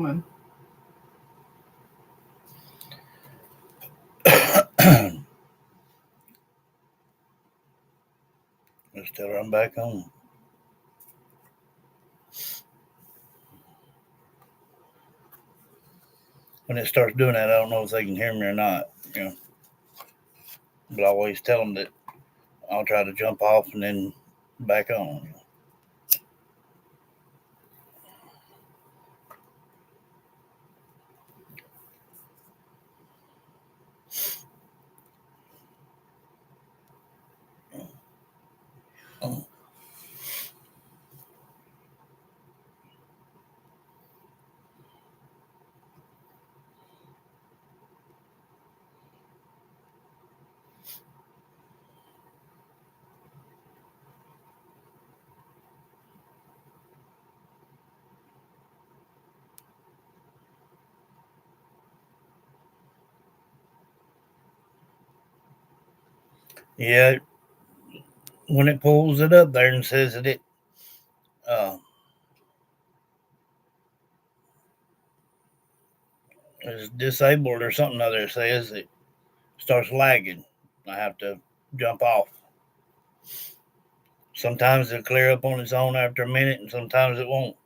Let's tell her I'm back home. When it starts doing that, I don't know if they can hear me or not. But I always tell them that I'll try to jump off and then back on. Yeah, when it pulls it up there and says that it uh, is disabled or something other, it says it starts lagging. I have to jump off. Sometimes it'll clear up on its own after a minute, and sometimes it won't.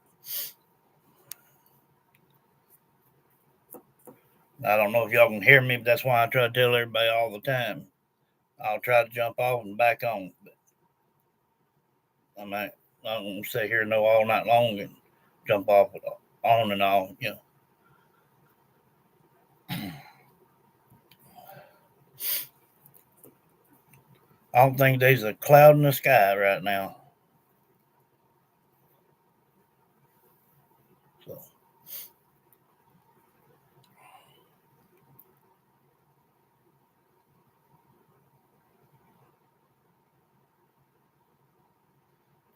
I don't know if y'all can hear me, but that's why I try to tell everybody all the time. I'll try to jump off and back on, but I might not gonna sit here no all night long and jump off on and all. I don't think there's a cloud in the sky right now. So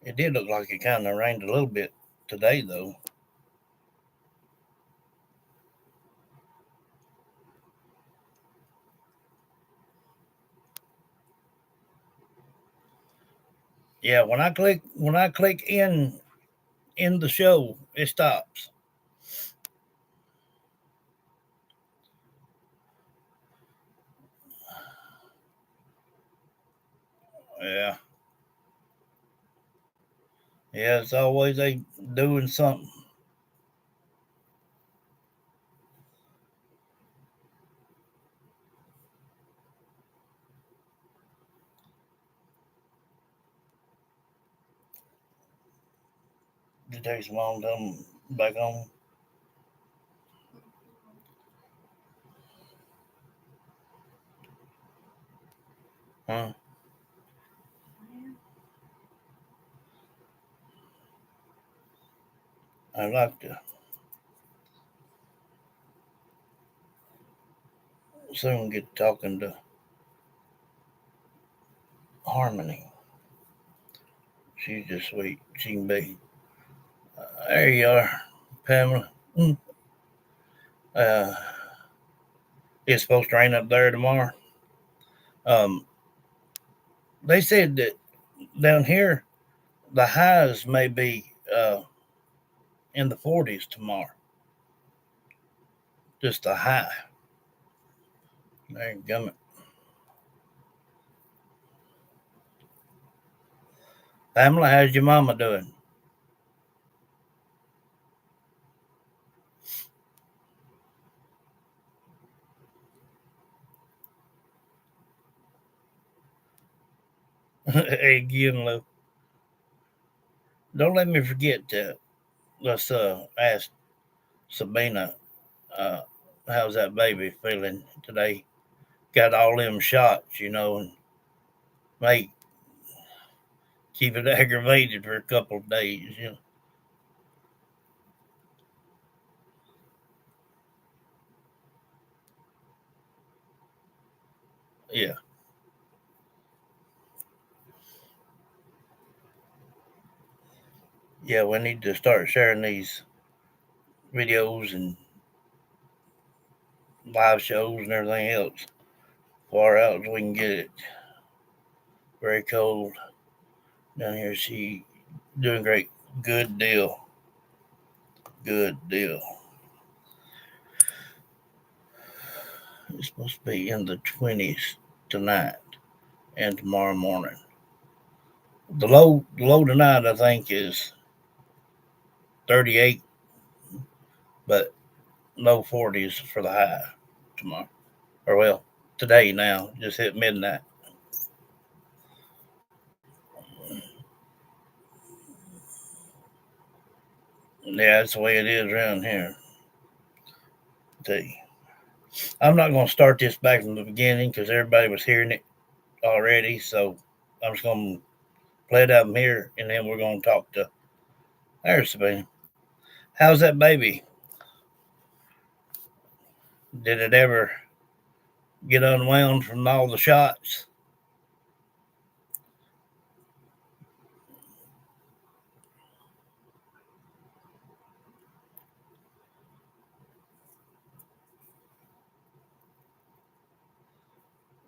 it did look like it kind of rained a little bit today, though. Yeah, when I click in the show, it stops. Yeah, yeah, it's always they doing something. It takes a long time back on. Huh? I like to soon get talking to Harmony. She's just sweet. She can be. There you are, Pamela. Uh, it's supposed to rain up there tomorrow. Um, they said that down here the highs may be in the 40s tomorrow. Just a high. There you go. Pamela, how's your mama doing? Again, Lou. Don't let me forget to let's ask Sabina uh, how's that baby feeling today? Got all them shots, and may keep it aggravated for a couple of days. Yeah. Yeah, we need to start sharing these videos and live shows and everything else far out as we can get it. Very cold down here. She doing great. Good deal. Good deal. It's supposed to be in the 20s tonight and tomorrow morning. The low tonight I think is 38, but low 40s for the high tomorrow. Or well, today now just hit midnight. Yeah, that's the way it is around here. Tell you. I'm not going to start this back from the beginning because everybody was hearing it already. So I'm just going to play it out from here, and then we're going to talk to. There's Sabina. How's that baby? Did it ever get unwound from all the shots?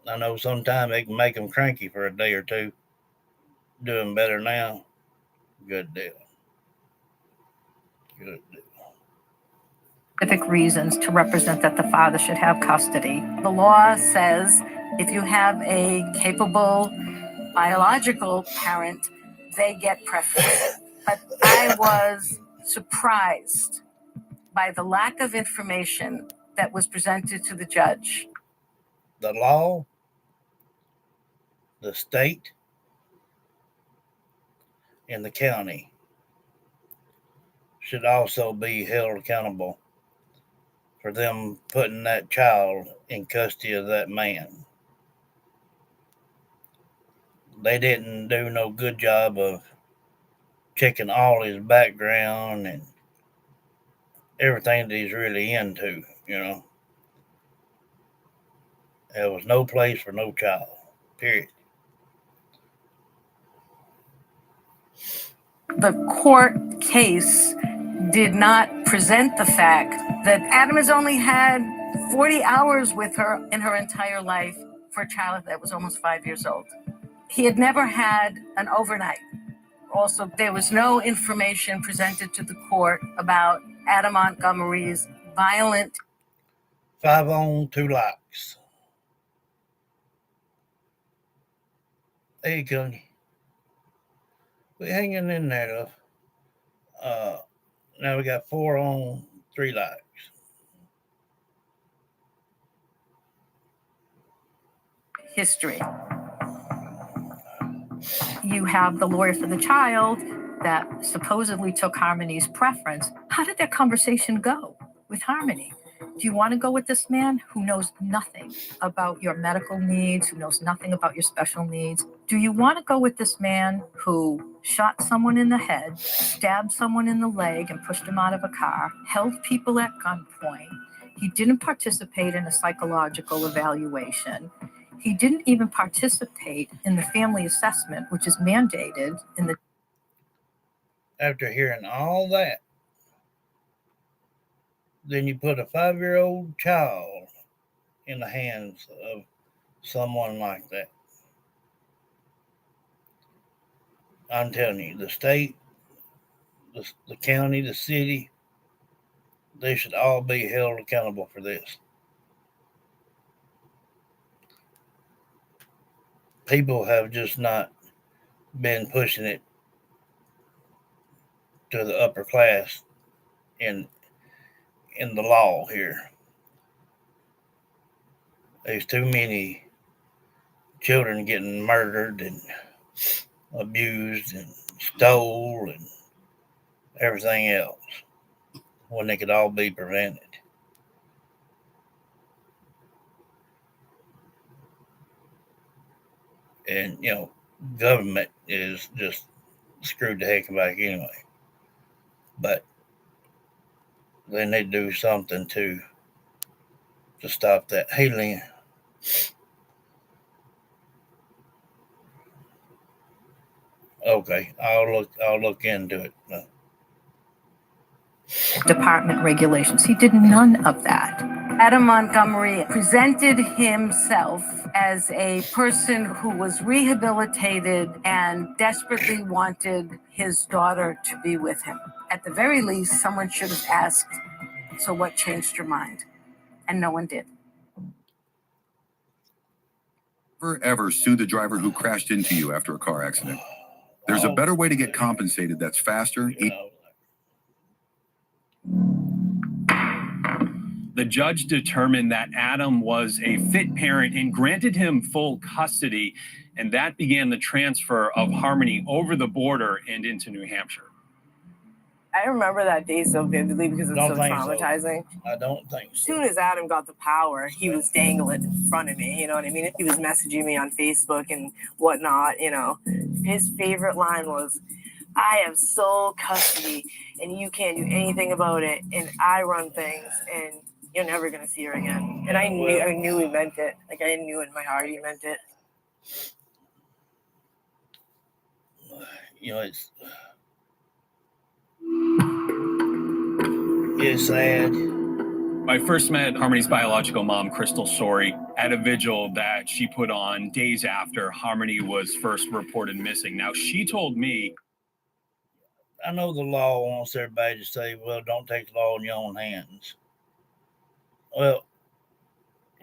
I know sometimes it can make them cranky for a day or two. Doing better now. Good deal. Good deal. Specific reasons to represent that the father should have custody. The law says if you have a capable biological parent, they get preference. But I was surprised by the lack of information that was presented to the judge. The law, the state, and the county should also be held accountable for them putting that child in custody of that man. They didn't do no good job of checking all his background and everything that he's really into, you know. There was no place for no child, period. The court case did not present the fact that Adam has only had 40 hours with her in her entire life for a child that was almost 5 years old. He had never had an overnight. Also, there was no information presented to the court about Adam Montgomery's violent. 5 on, 2 likes. There you go. We're hanging in there though. Now we got 4 on, 3 likes. History. You have the lawyer for the child that supposedly took Harmony's preference. How did that conversation go with Harmony? Do you want to go with this man who knows nothing about your medical needs, who knows nothing about your special needs? Do you want to go with this man who shot someone in the head, stabbed someone in the leg and pushed him out of a car, held people at gunpoint? He didn't participate in a psychological evaluation. He didn't even participate in the family assessment, which is mandated in the. After hearing all that, then you put a 5-year-old child in the hands of someone like that. I'm telling you, the state, the county, the city, they should all be held accountable for this. People have just not been pushing it to the upper class in the law here. There's too many children getting murdered and abused and stole and everything else when they could all be prevented. And you know, government is just screwed the heck back anyway. But they need to do something to stop that. Hey, Lynn. Okay, I'll look into it. Department regulations. He did none of that. Adam Montgomery presented himself as a person who was rehabilitated and desperately wanted his daughter to be with him. At the very least, someone should have asked, so what changed your mind? And no one did. Ever sue the driver who crashed into you after a car accident? There's a better way to get compensated that's faster. The judge determined that Adam was a fit parent and granted him full custody, and that began the transfer of Harmony over the border and into New Hampshire. I remember that day so vividly because it's so traumatizing. I don't think so. As soon as Adam got the power, he was dangling in front of me. You know what I mean? He was messaging me on Facebook and whatnot. You know, his favorite line was, "I have sole custody, and you can't do anything about it. And I run things, and you're never gonna see her again." And I knew he meant it. Like, I knew in my heart he meant it. You know, it's sad. I first met Harmony's biological mom, Crystal Sorey, at a vigil that she put on days after Harmony was first reported missing. Now, she told me, I know the law wants everybody to say, well, don't take the law in your own hands. Well,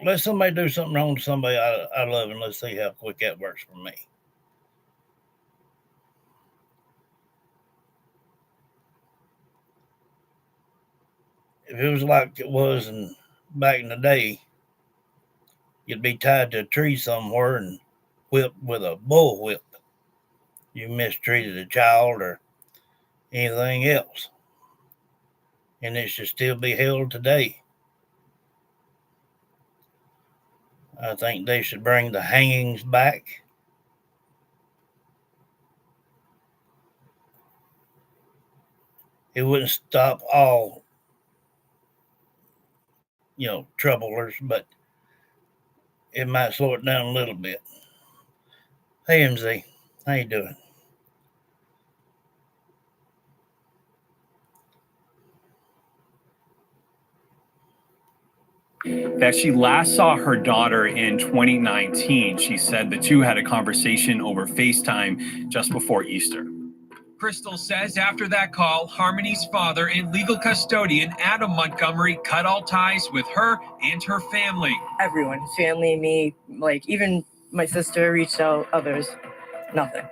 let somebody do something wrong to somebody I love, and let's see how quick that works for me. If it was like it was back in the day, you'd be tied to a tree somewhere and whipped with a bull whip. You mistreated a child or anything else. And it should still be held today. I think they should bring the hangings back. It wouldn't stop all, troublers, but it might slow it down a little bit. Hey, MZ, how you doing? that she last saw her daughter in 2019. She said the two had a conversation over FaceTime just before Easter. Crystal says after that call, Harmony's father and legal custodian, Adam Montgomery, cut all ties with her and her family. Everyone, family, me, like even my sister reached out, others, nothing.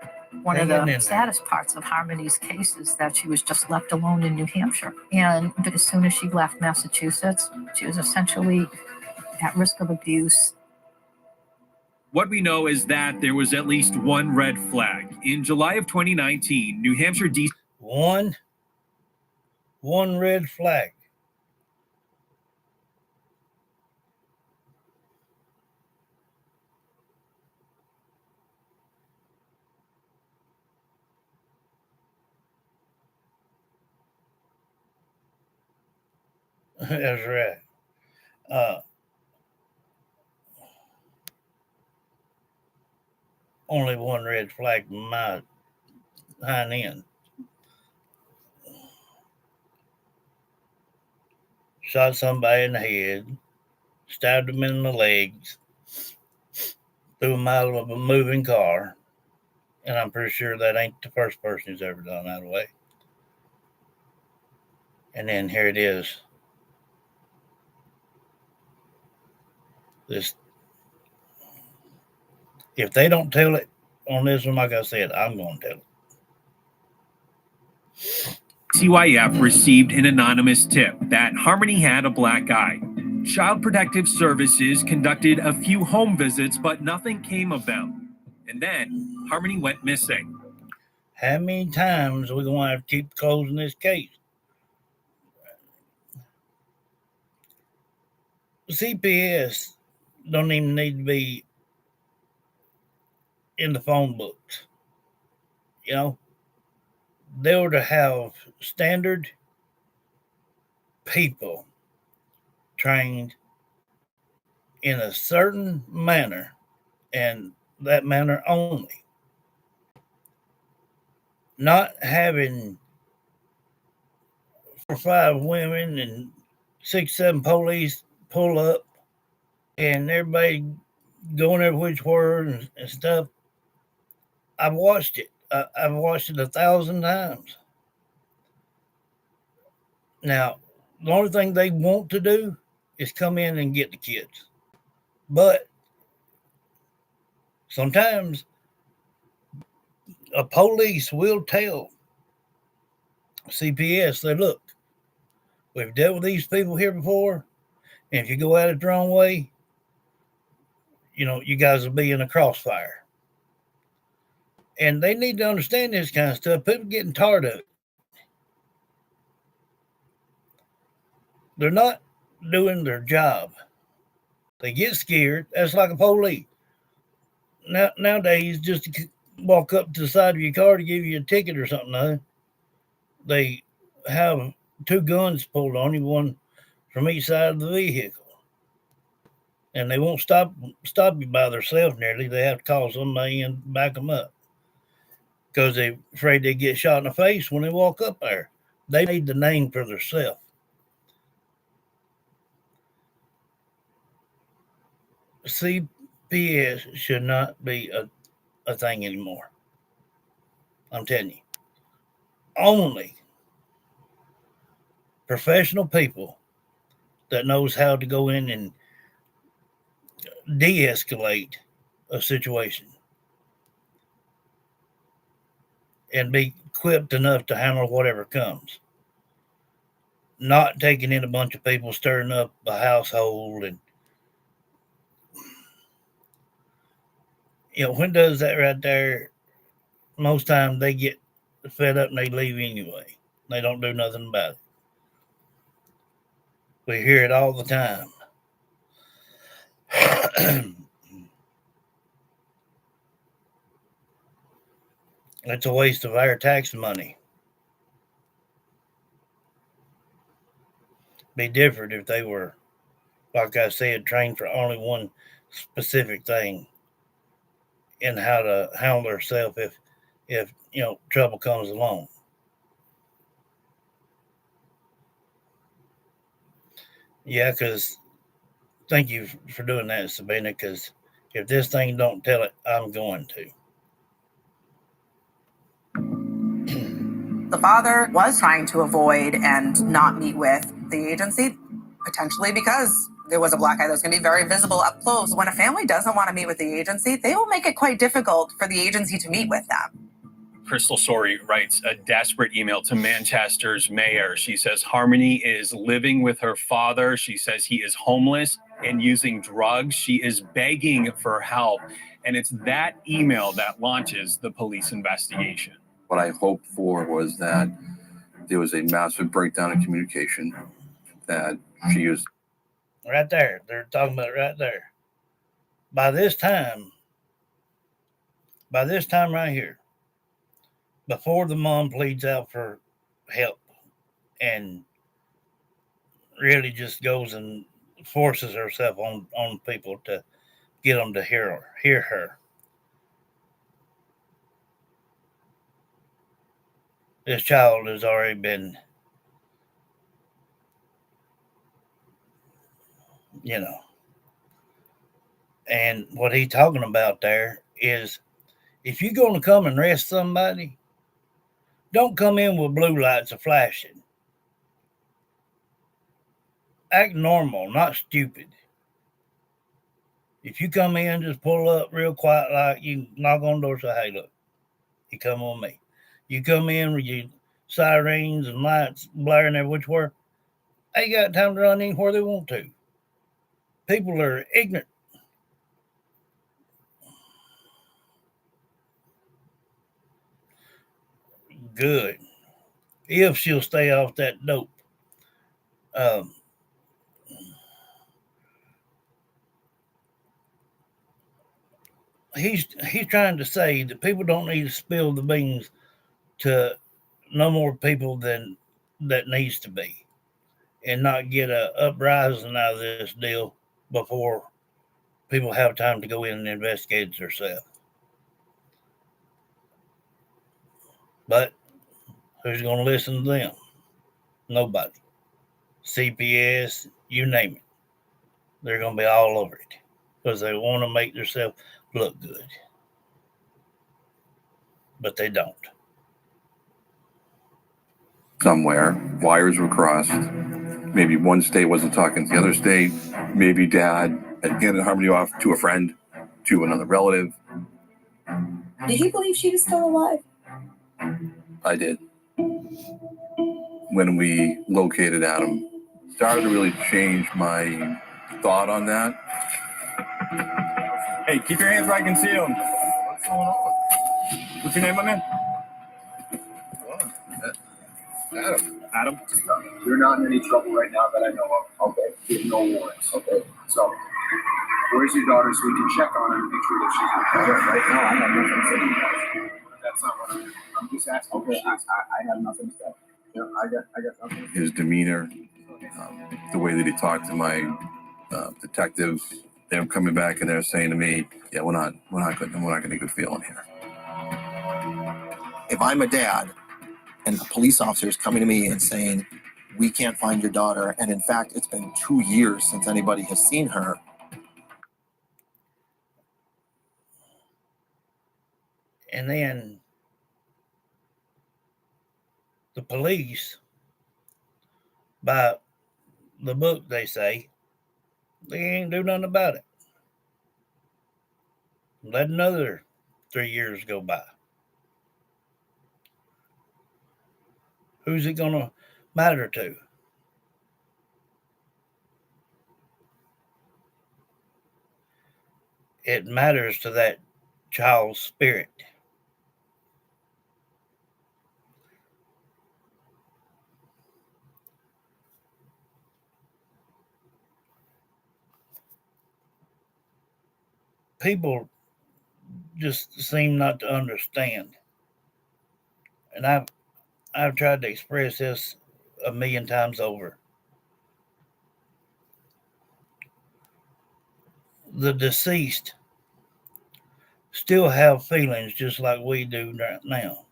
One of the saddest parts of Harmony's case is that she was just left alone in New Hampshire. And as soon as she left Massachusetts, she was essentially at risk of abuse. What we know is that there was at least one red flag. In July of 2019, New Hampshire DC... One red flag. That's right. Only one red flag in my hind end. Shot somebody in the head, stabbed them in the legs, threw them out of a moving car, and I'm pretty sure that ain't the first person who's ever done that way. And then here it is. This, if they don't tell it on this one, like I said, I'm going to tell it. CYF received an anonymous tip that Harmony had a black eye. Child Protective Services conducted a few home visits, but nothing came of them. And then Harmony went missing. How many times are we going to have to keep closing this case? CPS don't even need to be in the phone books. You know, they were to have standard people trained in a certain manner and that manner only. Not having 4 or 5 women and 6, 7 police pull up and everybody going every which way and stuff. I've watched it. I've watched it 1,000 times. Now, the only thing they want to do is come in and get the kids. But Sometimes a police will tell CPS, say, look, we've dealt with these people here before, and if you go at it the wrong way, you guys will be in a crossfire. And they need to understand this kind of stuff. People getting tired of it. They're not doing their job. They get scared. That's like a police. Nowadays, just to walk up to the side of your car to give you a ticket or something, they have two guns pulled on you, one from each side of the vehicle. And they won't stop you by themselves nearly. They have to call somebody and back them up because they're afraid they get shot in the face when they walk up there. They need the name for themselves. CPS should not be a thing anymore. I'm telling you. Only professional people that knows how to go in and de-escalate a situation and be equipped enough to handle whatever comes. Not taking in a bunch of people stirring up a household and when does that right there, most times they get fed up and they leave anyway. They don't do nothing about it. We hear it all the time. It's a waste of our tax money. Be different if they were, like I said, trained for only one specific thing and how to handle themselves if trouble comes along. Yeah, because thank you for doing that, Sabina, because if this thing don't tell it, I'm going to. The father was trying to avoid and not meet with the agency, potentially because there was a black eye that was going to be very visible up close. When a family doesn't want to meet with the agency, they will make it quite difficult for the agency to meet with them. Crystal Sorey writes a desperate email to Manchester's mayor. She says Harmony is living with her father. She says he is homeless and using drugs. She is begging for help. And it's that email that launches the police investigation. What I hoped for was that there was a massive breakdown in communication, that she used. Right there. They're talking about it right there. By this time right here, before the mom pleads out for help and really just goes and forces herself on people to get them to hear her. This child has already been, and what he's talking about there is if you're going to come and arrest somebody, don't come in with blue lights a flashing. Act normal, not stupid. If you come in, just pull up real quiet, like you knock on the door, say, hey, look, you come on me. You come in with your sirens and lights blaring every which way. They got time to run anywhere they want to. People are ignorant. Good. If she'll stay off that dope. He's trying to say that people don't need to spill the beans to no more people than that needs to be, and not get a uprising out of this deal before people have time to go in and investigate it themselves. But who's going to listen to them? Nobody. CPS, you name it. They're going to be all over it because they want to make themselves look good. But they don't. Somewhere, wires were crossed. Maybe one state wasn't talking to the other state. Maybe dad had handed Harmony off to a friend, to another relative. Did you believe she was still alive? I did. When we located Adam, started to really change my thought on that. Hey, keep your hands where I can see them. What's going on? What's your name, my man? Adam. Adam. You're not in any trouble right now that I know of. Okay. You have no warrants. Okay. So, where's your daughter so we can check on her and make sure that she's okay? Right now, I have nothing to say. That's not what I'm just asking. Okay. I have nothing to say. Yeah, I got nothing. His demeanor, the way that he talked to my detectives, them coming back and they're saying to me, "Yeah, we're not getting a good feeling here." If I'm a dad and a police officer is coming to me and saying, "We can't find your daughter," and in fact, it's been 2 years since anybody has seen her. And then the police, by the book, they say, they ain't do nothing about it. Let another 3 years go by. Who's it going to matter to? It matters to that child's spirit. People just seem not to understand. And I've tried to express this a million times over. The deceased still have feelings just like we do right now.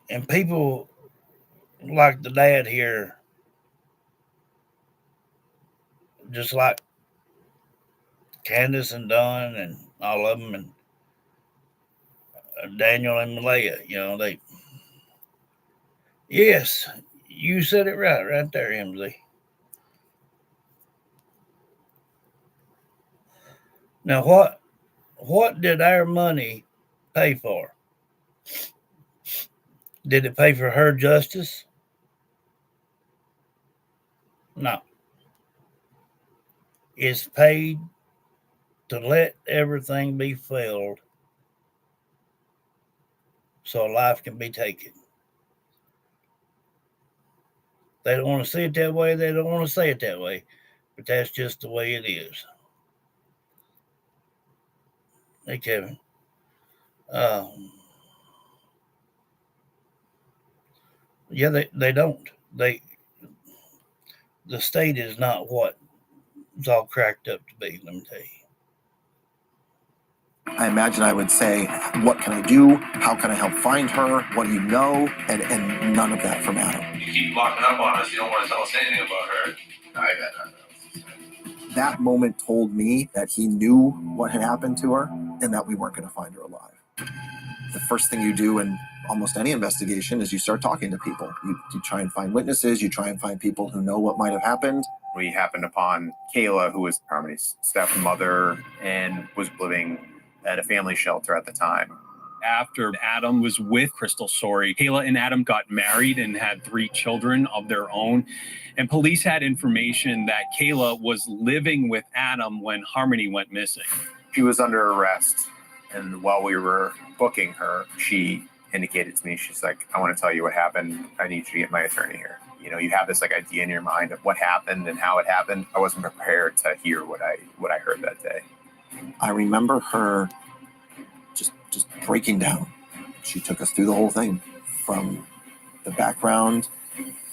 And people like the dad here, just like Candace and Don and all of them, and Daniel and Malaya, yes, you said it right there, MZ. Now, what did our money pay for? Did it pay for her justice? No. It's paid to let everything be filled so a life can be taken. They don't want to see it that way. They don't want to say it that way. But that's just the way it is. Hey, Kevin. Yeah, they don't. The state is not what it's all cracked up to be, let me tell you. I imagine I would say, "What can I do? How can I help find her? What do you know?" And none of that from Adam. You keep locking up on us. You don't want to tell us anything about her. I got nothing else to say. That moment told me that he knew what had happened to her and that we weren't going to find her alive. The first thing you do in almost any investigation is you start talking to people. You try and find witnesses. You try and find people who know what might have happened. We happened upon Kayla, who was Harmony's stepmother and was living at a family shelter at the time. After Adam was with Crystal Sorey, Kayla and Adam got married and had 3 children of their own. And police had information that Kayla was living with Adam when Harmony went missing. She was under arrest. And while we were booking her, she indicated to me, she's like, "I want to tell you what happened. I need you to get my attorney here." You have this idea in your mind of what happened and how it happened. I wasn't prepared to hear what I heard that day. I remember her just breaking down. She took us through the whole thing, from the background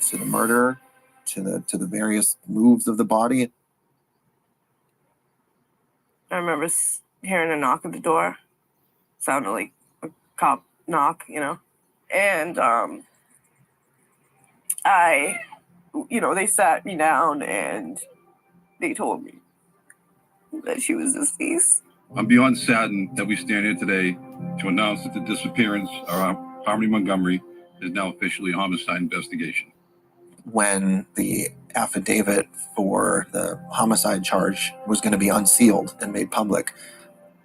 to the murder to the various moves of the body. I remember hearing a knock at the door. Sounded like a cop knock, and they sat me down and they told me that she was deceased. I'm beyond saddened that we stand here today to announce that the disappearance of Harmony Montgomery is now officially a homicide investigation. when the affidavit for the homicide charge was going to be unsealed and made public,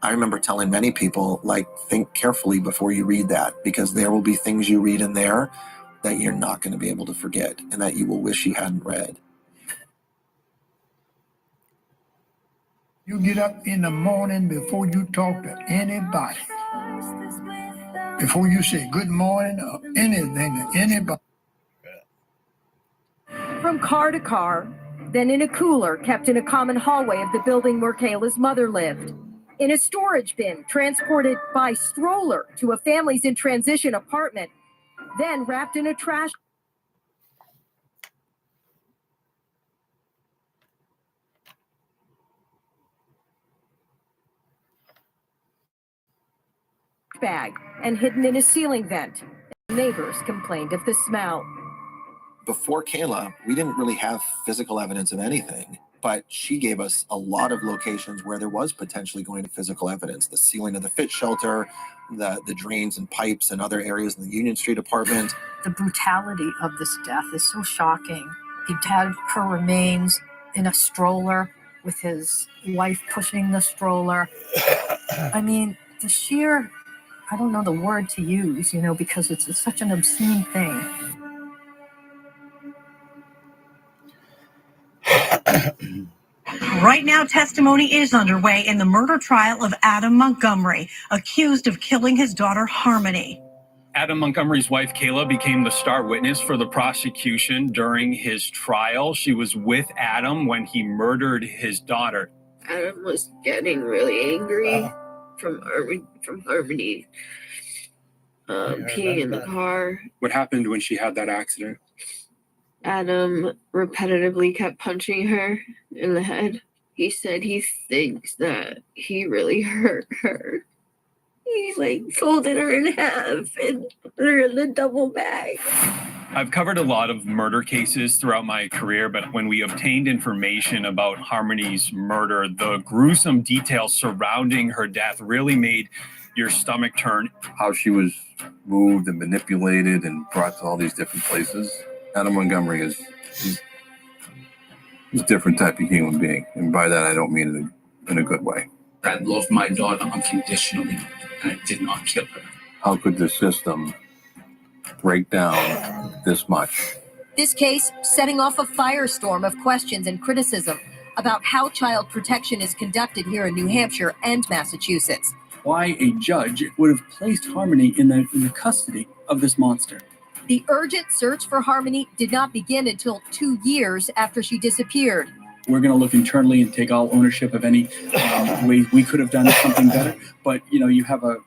I remember telling many people, like, think carefully before you read that, because there will be things you read in there that you're not going to be able to forget and that you will wish you hadn't read. You get up in the morning before you talk to anybody, before you say good morning or anything to anybody. From car to car, then in a cooler kept in a common hallway of the building where Kayla's mother lived. In a storage bin transported by stroller to a family's in transition apartment, then wrapped in a trash bag and hidden in a ceiling vent. Neighbors complained of the smell. Before Kayla, we didn't really have physical evidence of anything, but she gave us a lot of locations where there was potentially going to physical evidence. The ceiling of the fit shelter, the drains and pipes and other areas in the Union Street apartment. The brutality of this death is so shocking. He had her remains in a stroller with his wife pushing the stroller. I mean, the sheer, I don't know the word to use, because it's such an obscene thing. Right now, testimony is underway in the murder trial of Adam Montgomery, accused of killing his daughter Harmony. Adam Montgomery's wife, Kayla, became the star witness for the prosecution during his trial. She was with Adam when he murdered his daughter. Adam was getting really angry from Harmony peeing in the car. What happened when she had that accident? Adam repetitively kept punching her in the head. He said he thinks that he really hurt her. He folded her in half and put her in the double bag. I've covered a lot of murder cases throughout my career, but when we obtained information about Harmony's murder, the gruesome details surrounding her death really made your stomach turn. How she was moved and manipulated and brought to all these different places. Adam Montgomery is a different type of human being. And by that, I don't mean it in a good way. I loved my daughter unconditionally, and I did not kill her. How could the system break down this much? This case setting off a firestorm of questions and criticism about how child protection is conducted here in New Hampshire and Massachusetts. Why a judge would have placed Harmony in the custody of this monster. The urgent search for Harmony did not begin until 2 years after she disappeared. We're going to look internally and take all ownership of any ways we could have done something better. But, you have a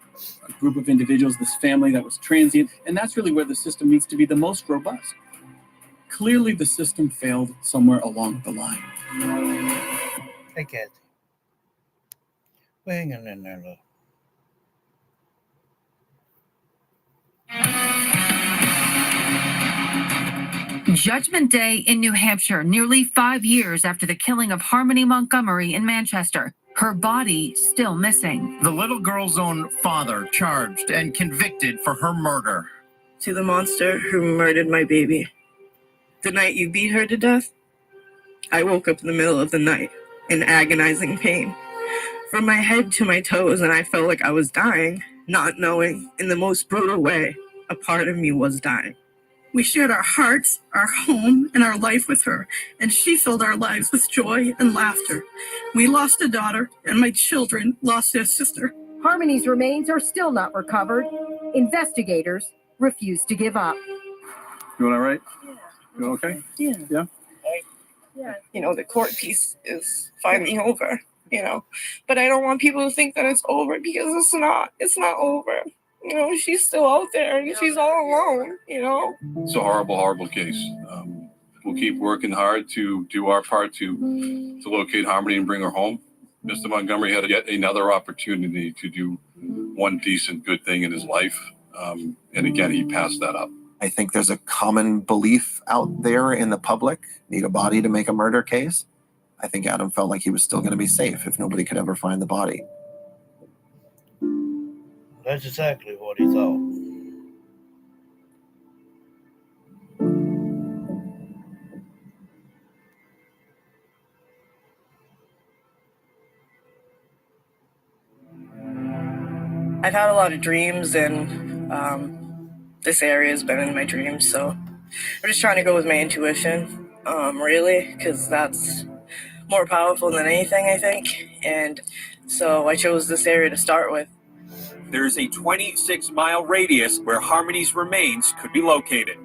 group of individuals, this family that was transient, and that's really where the system needs to be the most robust. Clearly, the system failed somewhere along the line. Hey, Kathy. We're hanging in there, look. Judgment Day in New Hampshire, nearly 5 years after the killing of Harmony Montgomery in Manchester. Her body still missing. The little girl's own father charged and convicted for her murder. To the monster who murdered my baby. The night you beat her to death, I woke up in the middle of the night in agonizing pain. From my head to my toes, and I felt like I was dying, not knowing, in the most brutal way, a part of me was dying. We shared our hearts, our home, and our life with her, and she filled our lives with joy and laughter. We lost a daughter, and my children lost their sister. Harmony's remains are still not recovered. Investigators refuse to give up. You all right? You okay? Yeah. Yeah? Yeah. The court piece is finally over, But I don't want people to think that it's over because it's not. It's not over. She's still out there and she's all alone, It's a horrible, horrible case. We'll keep working hard to do our part to locate Harmony and bring her home. Mr. Montgomery had yet another opportunity to do one decent, good thing in his life. And again, he passed that up. I think there's a common belief out there in the public, need a body to make a murder case. I think Adam felt like he was still going to be safe if nobody could ever find the body. That's exactly what he thought. I've had a lot of dreams, and this area has been in my dreams, so I'm just trying to go with my intuition, really, because that's more powerful than anything, I think. And so I chose this area to start with. There's a 26-mile radius where Harmony's remains could be located.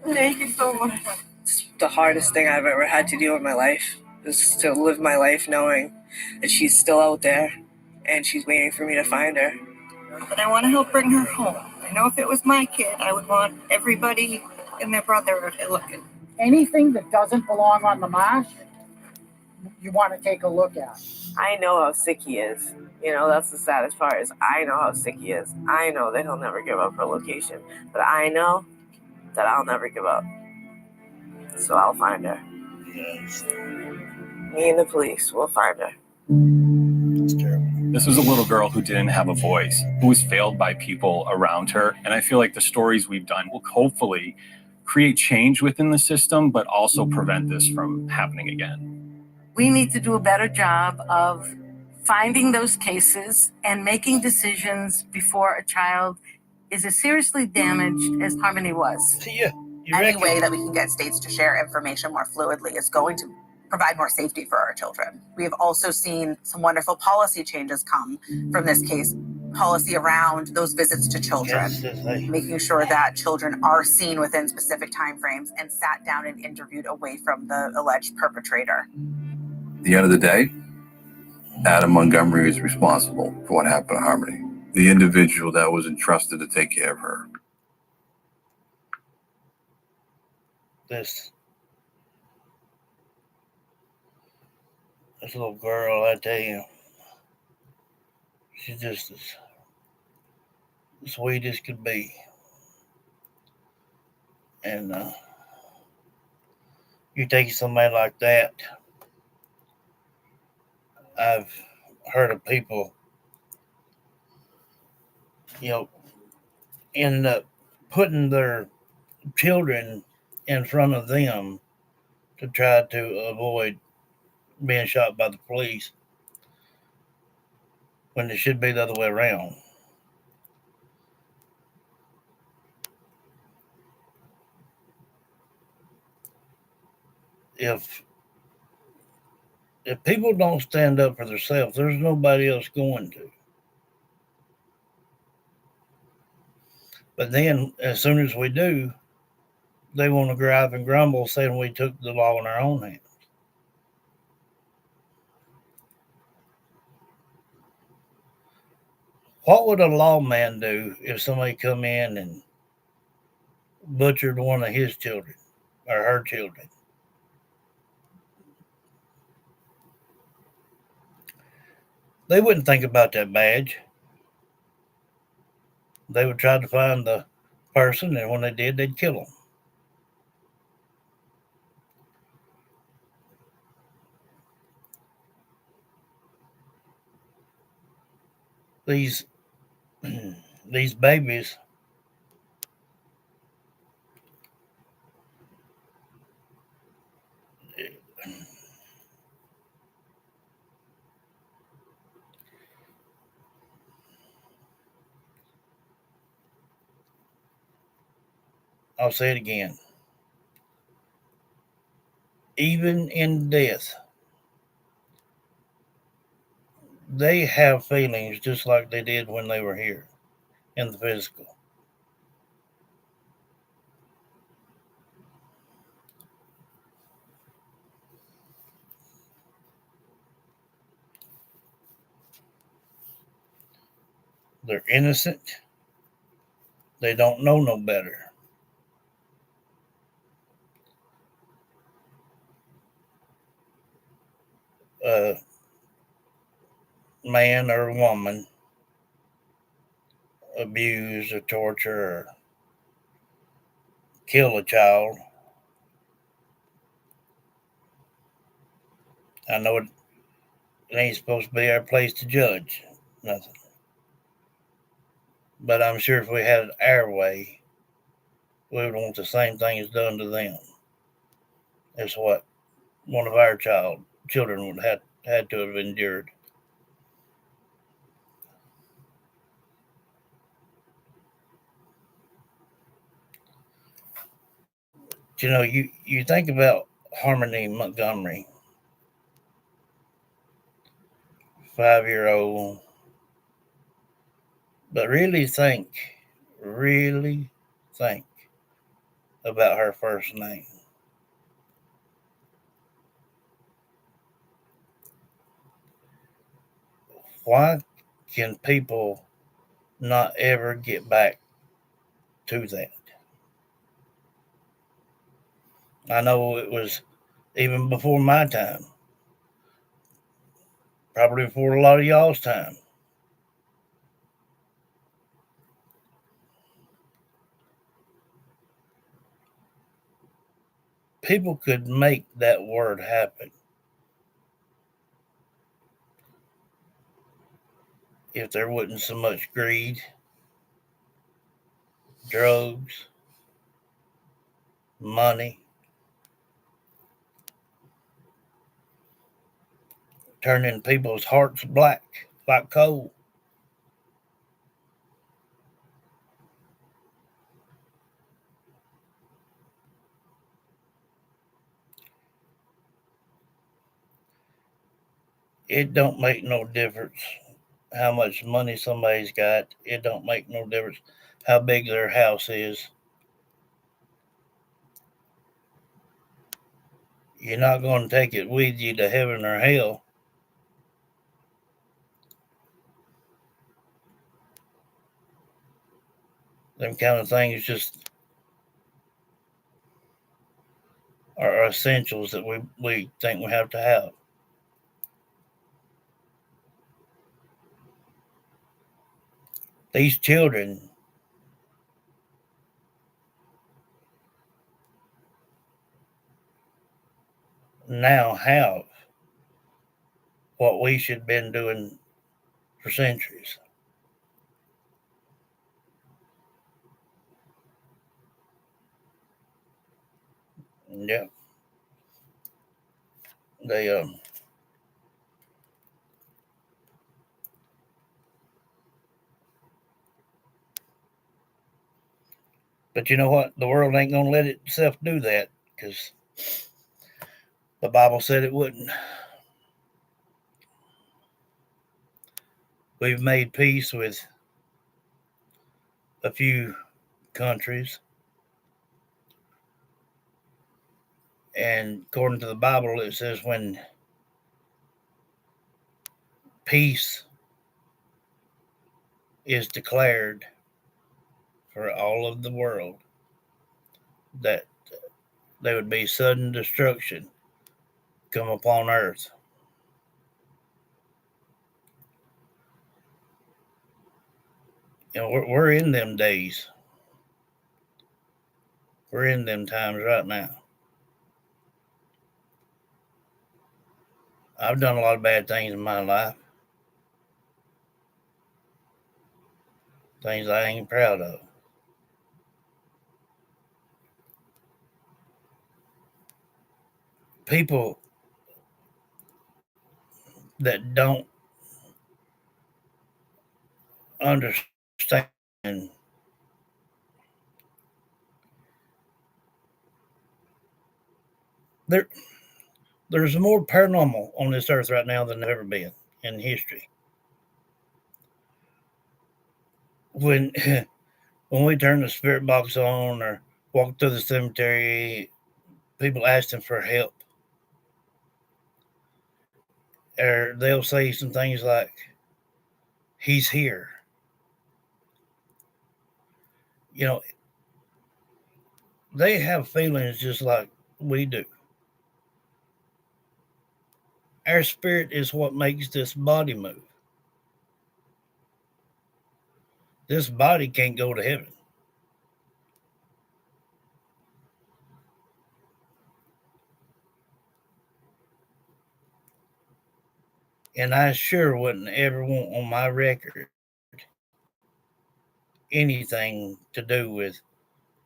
Thank you so much. It's the hardest thing I've ever had to do in my life, is to live my life knowing that she's still out there and she's waiting for me to find her. But I want to help bring her home. I know if it was my kid, I would want everybody and their brother looking. Anything that doesn't belong on the marsh, you want to take a look at. I know how sick he is. You know, that's the saddest part, is I know how sick he is. I know that he'll never give up her location. But I know that I'll never give up. So I'll find her. Yes. Me and the police will find her. This was a little girl who didn't have a voice, who was failed by people around her. And I feel like the stories we've done will hopefully create change within the system, but also prevent this from happening again. We need to do a better job of finding those cases and making decisions before a child is as seriously damaged as Harmony was. Yeah. Any way that we can get states to share information more fluidly is going to provide more safety for our children. We have also seen some wonderful policy changes come from this case, policy around those visits to children, making sure that children are seen within specific timeframes and sat down and interviewed away from the alleged perpetrator. At the end of the day, Adam Montgomery is responsible for what happened to Harmony, the individual that was entrusted to take care of her. This little girl, I tell you, she's just as sweet as could be. And you take somebody like that, I've heard of people, end up putting their children in front of them to try to avoid being shot by the police when it should be the other way around. If people don't stand up for themselves, there's nobody else going to. But then, as soon as we do, they want to gripe and grumble, saying we took the law in our own hands. What would a lawman do if somebody come in and butchered one of his children or her children? They wouldn't think about that badge. They would try to find the person, and when they did, they'd kill them. These babies, I'll say it again, even in death, they have feelings just like they did when they were here in the physical. They're innocent. They don't know no better. A man or a woman abuse or torture or kill a child. I know it ain't supposed to be our place to judge nothing. But I'm sure if we had it our way, we would want the same thing as done to them. That's what one of our children would have had to have endured. You know, you think about Harmony Montgomery, 5-year-old, but really think about her first name. Why can people not ever get back to that? I know it was even before my time, probably before a lot of y'all's time. People could make that word happen if there wasn't so much greed, drugs, money, turning people's hearts black like coal. It don't make no difference how much money somebody's got. It don't make no difference how big their house is. You're not going to take it with you to heaven or hell. Them kind of things just are essentials that we think we have to have. These children now have what we should have been doing for centuries. Yeah. They but you know what? The world ain't gonna let itself do that because the Bible said it wouldn't. We've made peace with a few countries, and according to the Bible, it says when peace is declared for all of the world, that there would be sudden destruction come upon earth. You know, we're in them days. We're in them times right now. I've done a lot of bad things in my life, things I ain't proud of. People that don't understand there's more paranormal on this earth right now than there ever been in history. When when we turn the spirit box on or walk through the cemetery, people asking for help. Or they'll say some things like, he's here. You know, they have feelings just like we do. Our spirit is what makes this body move. This body can't go to heaven. And I sure wouldn't ever want on my record anything to do with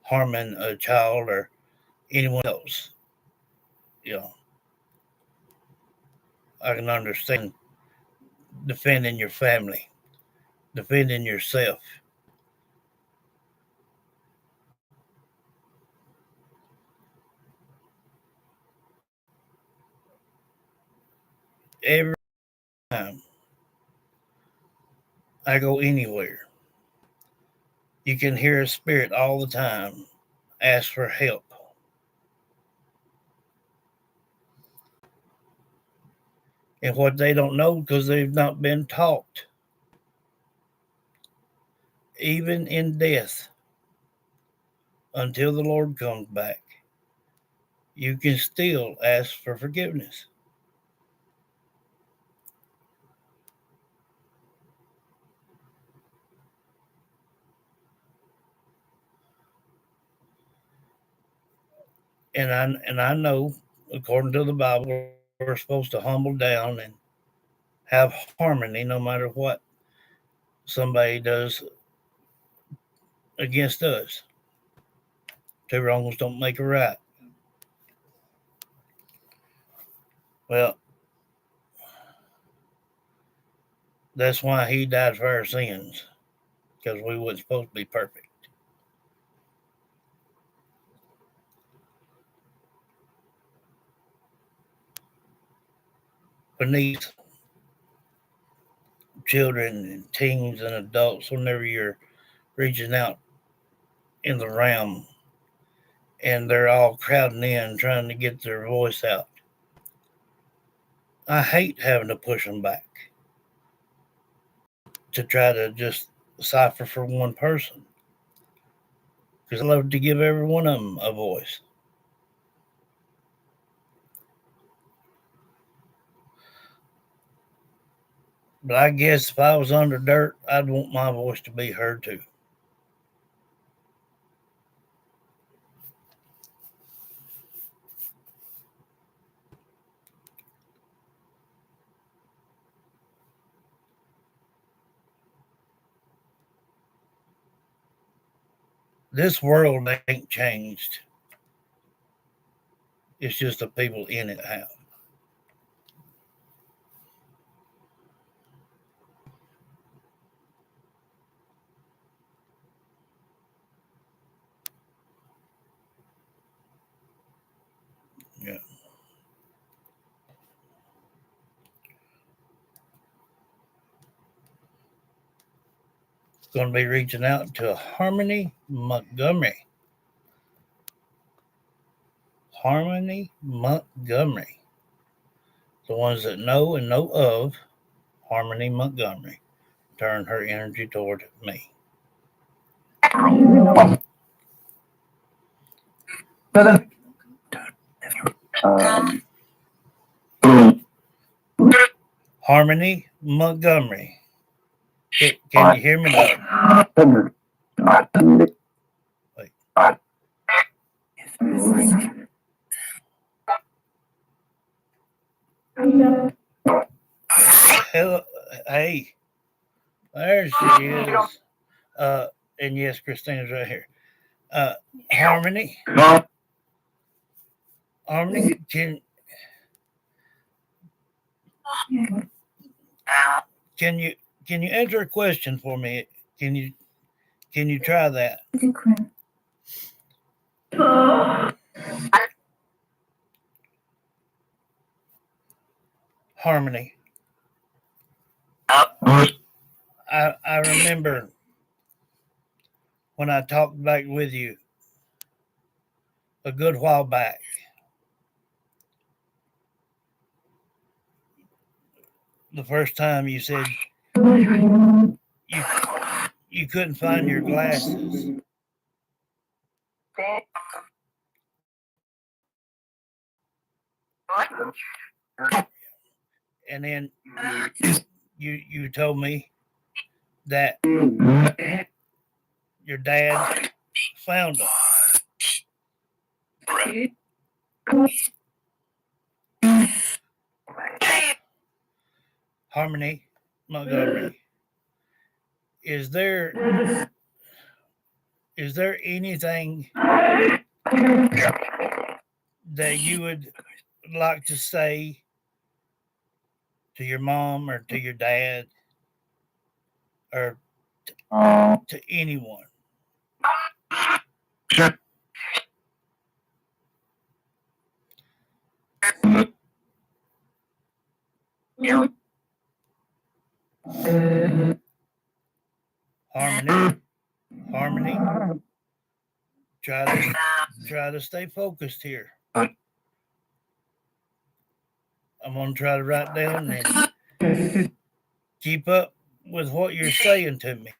harming a child or anyone else. You know, I can understand defending your family, defending yourself. every time I go anywhere, you can hear a spirit all the time ask for help. And what they don't know, because they've not been taught, even in death, until the Lord comes back, you can still ask for forgiveness. And I know, according to the Bible, we're supposed to humble down and have harmony no matter what somebody does against us. Two wrongs don't make a right. Well, that's why he died for our sins, because we weren't supposed to be perfect. Beneath children and teens and adults, whenever you're reaching out in the realm and they're all crowding in trying to get their voice out, I hate having to push them back to try to just cipher for one person, because I love to give every one of them a voice. But I guess if I was under dirt, I'd want my voice to be heard too. This world ain't changed. It's just the people in it have. Yeah. Going to be reaching out to Harmony Montgomery. Harmony Montgomery. The ones that know and know of Harmony Montgomery turn her energy toward me. Harmony Montgomery. Can you hear me, love? Wait. Hello, hey, there she is. And yes, Christina's right here. Harmony, can you answer a question for me? Can you try that? Harmony. I remember when I talked back with you a good while back. The first time you said you couldn't find your glasses. And then you told me that your dad found them. Harmony Montgomery, is there anything that you would like to say to your mom or to your dad or to anyone? Harmony. Try to stay focused here. I'm gonna try to write down and keep up with what you're saying to me.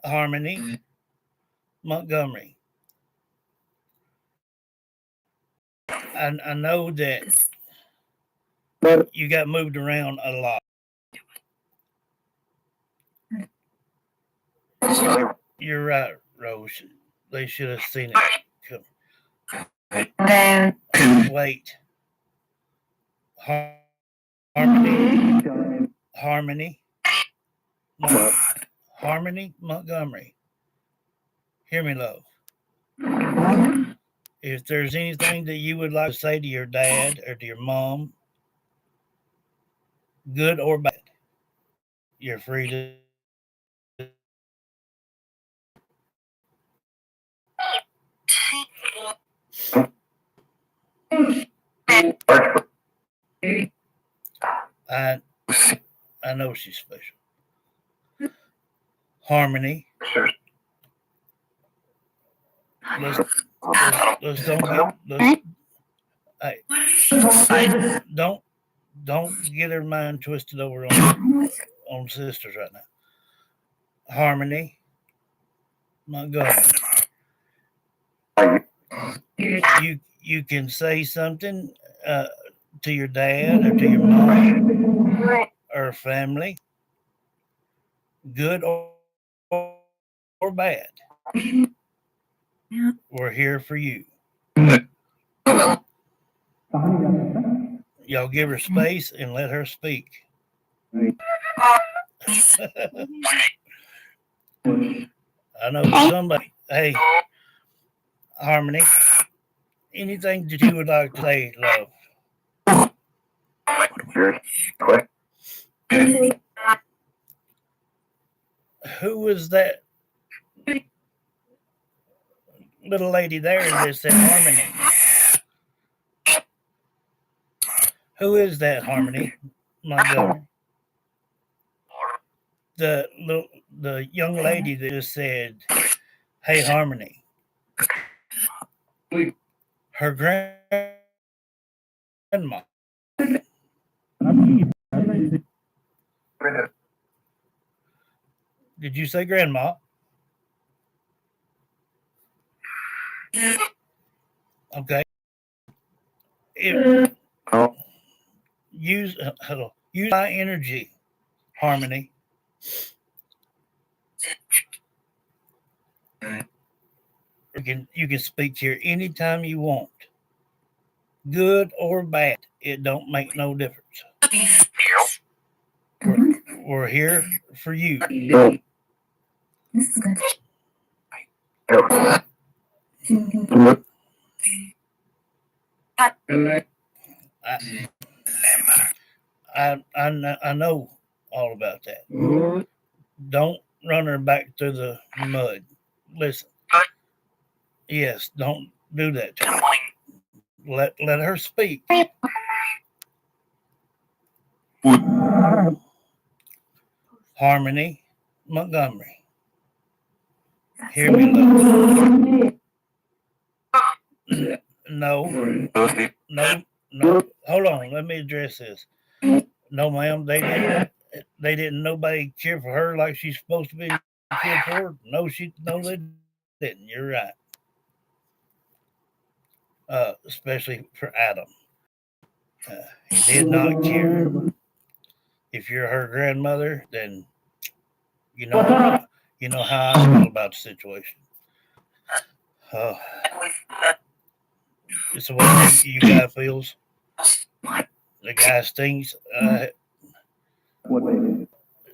Harmony Montgomery. I know that you got moved around a lot. You're right, Rose. They should have seen it come. Wait. Harmony Montgomery. Hear me, love. If there's anything that you would like to say to your dad or to your mom, good or bad, you're free to. I know she's special. Harmony. Let's don't get her mind twisted over on sisters right now. Harmony Montgomery. You can say something to your dad or to your mom or family, good or bad. We're here for you. Y'all give her space and let her speak. I know somebody. Hey, Harmony, anything that you would like to say, love? Who was that little lady there that said Harmony? Who is that, Harmony Montgomery? The young lady that just said, "Hey, Harmony." Her grandma. Did you say grandma? Okay. Use my energy, Harmony. You can speak here anytime you want. Good or bad, it don't make no difference. We're here for you. I know all about that. Don't run her back through the mud. Listen. Yes, don't do that to her. Let her speak. Harmony Montgomery. Hear me, love. No. Hold on. Let me address this. No, ma'am. They didn't. Nobody care for her like she's supposed to be cared for. No, they didn't. You're right. Especially for Adam. He did not care. If you're her grandmother, then you know how I feel about the situation. It's the way you guy feels. The guy stinks.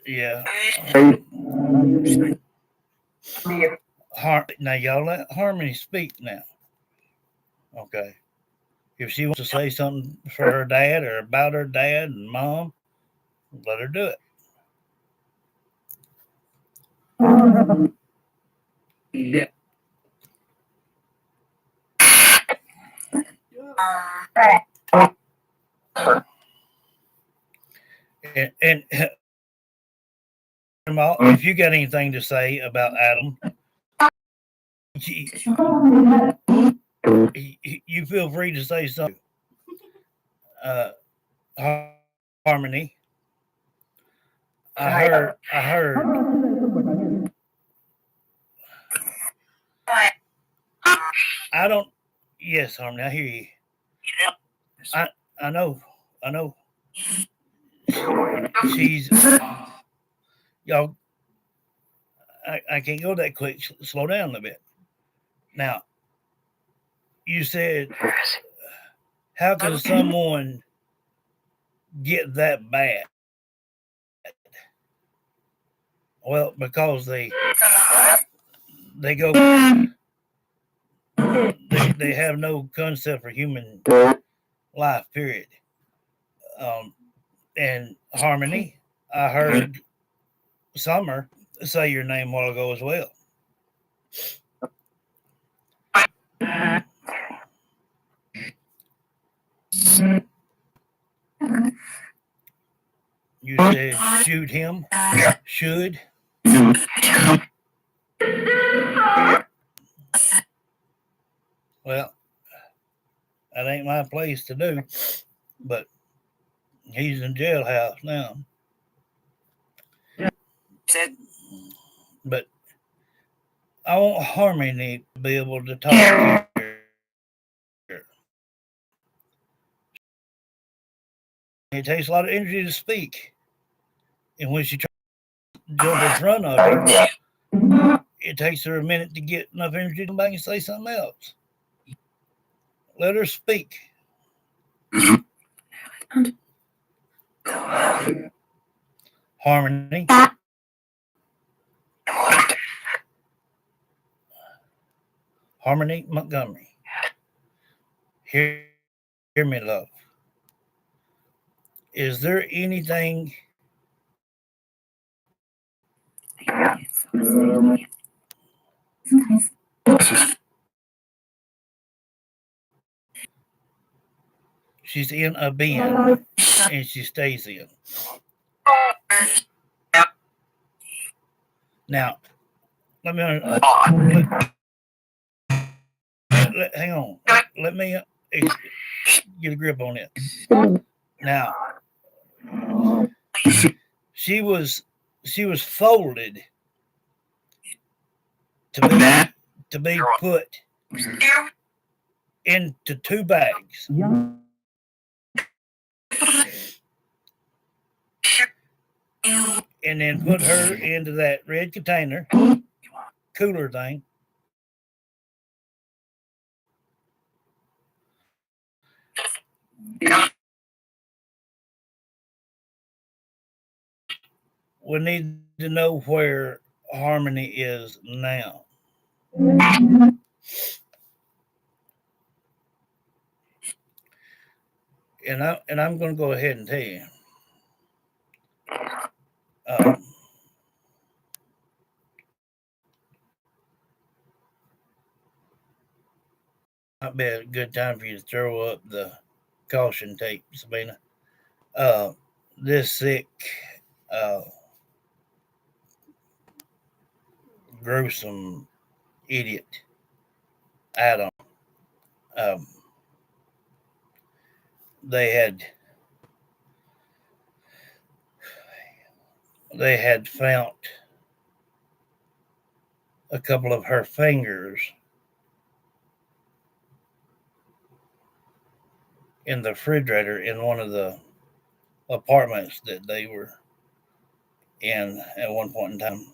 Yeah. Now y'all let Harmony speak now. Okay. If she wants to say something for her dad or about her dad and mom, let her do it. Yeah. And if you got anything to say about Adam, you feel free to say something. Harmony, I heard. I don't. Yes, Harmony, I hear you. I know. She's y'all. I can't go that quick. Slow down a little bit. Now, you said, how can someone get that bad? Well, because they go, they have no concept for human life. Period. And Harmony, I heard Summer say your name a while ago as well. You said shoot him. Should. Well, that ain't my place to do, but he's in jailhouse now. But I want Harmony to be able to talk here. It takes a lot of energy to speak. And when she tries to jump in front of her, it takes her a minute to get enough energy to come back and say something else. Let her speak. Harmony. Harmony Montgomery. Hear me, love. Is there anything she's in a bin and she stays in? Now, let me hang on. Let me get a grip on it. Now, she was folded to be put into 2 bags. And then put her into that red container, cooler thing. We need to know where Harmony is now. And I'm going to go ahead and tell you. Might be a good time for you to throw up the caution tape, Sabina. This sick, gruesome idiot, Adam. They had found a couple of her fingers in the refrigerator in one of the apartments that they were in at one point in time.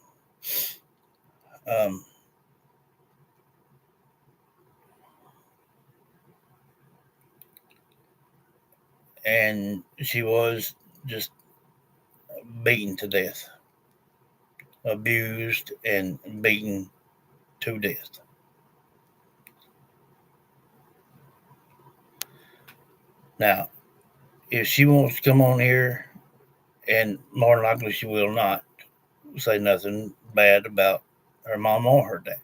And she was just beaten to death, abused and beaten to death. Now, if she wants to come on here, and more than likely she will not say nothing bad about her mom or her dad.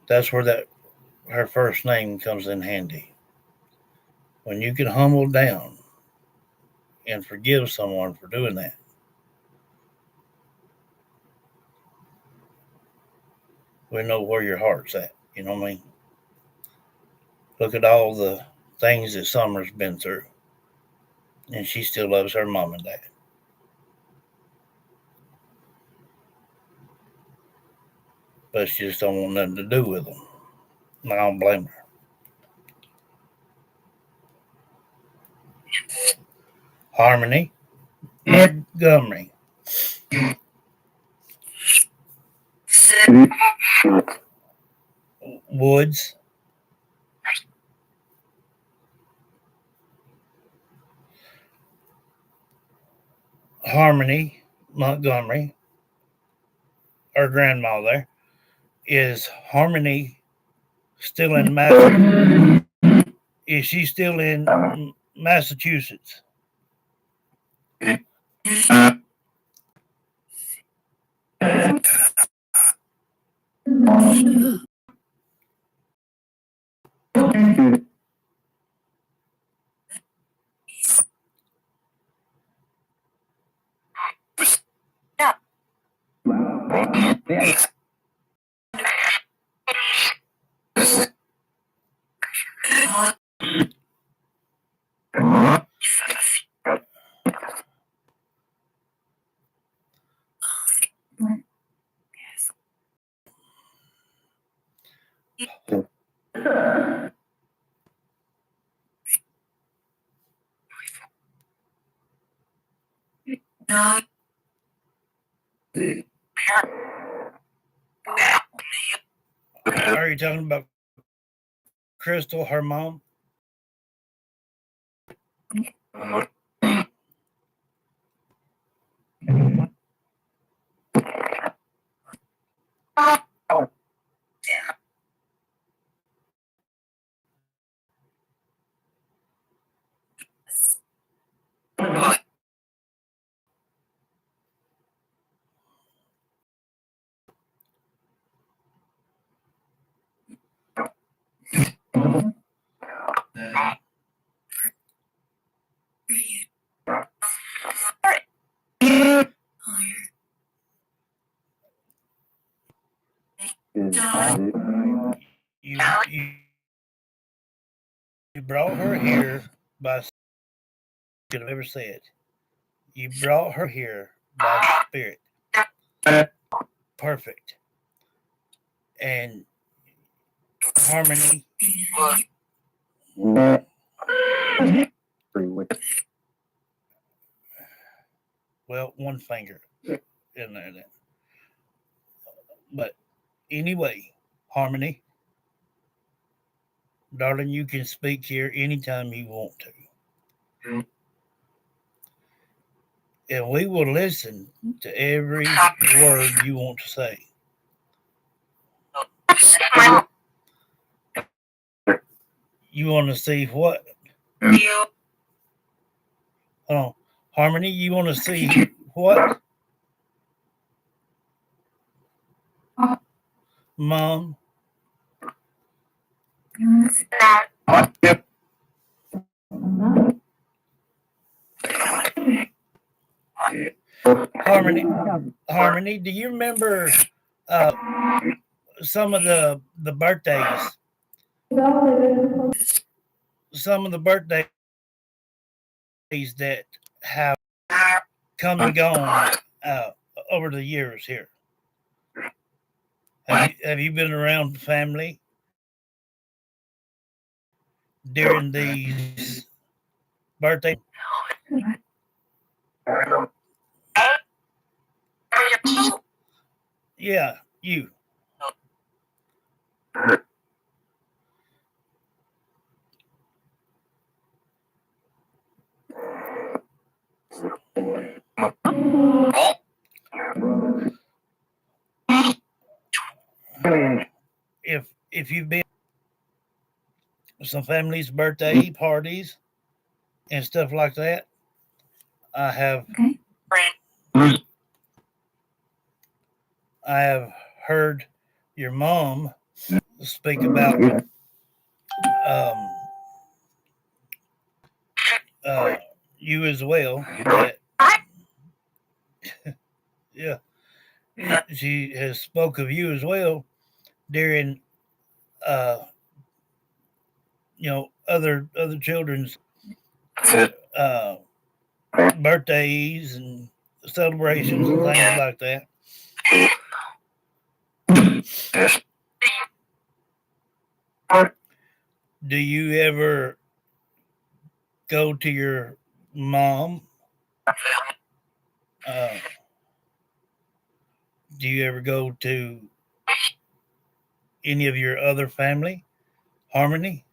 That's where her first name comes in handy. When you can humble down and forgive someone for doing that, we know where your heart's at. You know what I mean? Look at all the things that Summer's been through, and she still loves her mom and dad. But she just don't want nothing to do with them. And I don't blame her. Harmony Montgomery. Woods. Harmony Montgomery, our grandmother, is Harmony still in Massachusetts? Is she still in Massachusetts? Are you talking about Crystal, her mom? You, you brought her here by could have ever said. You brought her here by spirit. Perfect. And Harmony. Well, one finger in there then. But anyway, Harmony, darling, you can speak here anytime you want to. And we will listen to every word you want to say. You want to see what? Oh, Harmony, you want to see what? Mom? Harmony, do you remember some of the birthdays? Some of the birthdays that have come and gone over the years here. Have you been around family during these birthdays? Yeah, you. If you've been some family's birthday parties and stuff like that, I have heard your mom speak about you as well. Yeah, she has spoke of you as well during, other children's uh, birthdays and celebrations and things like that. Do you ever go to your mom? Do you ever go to any of your other family? Harmony?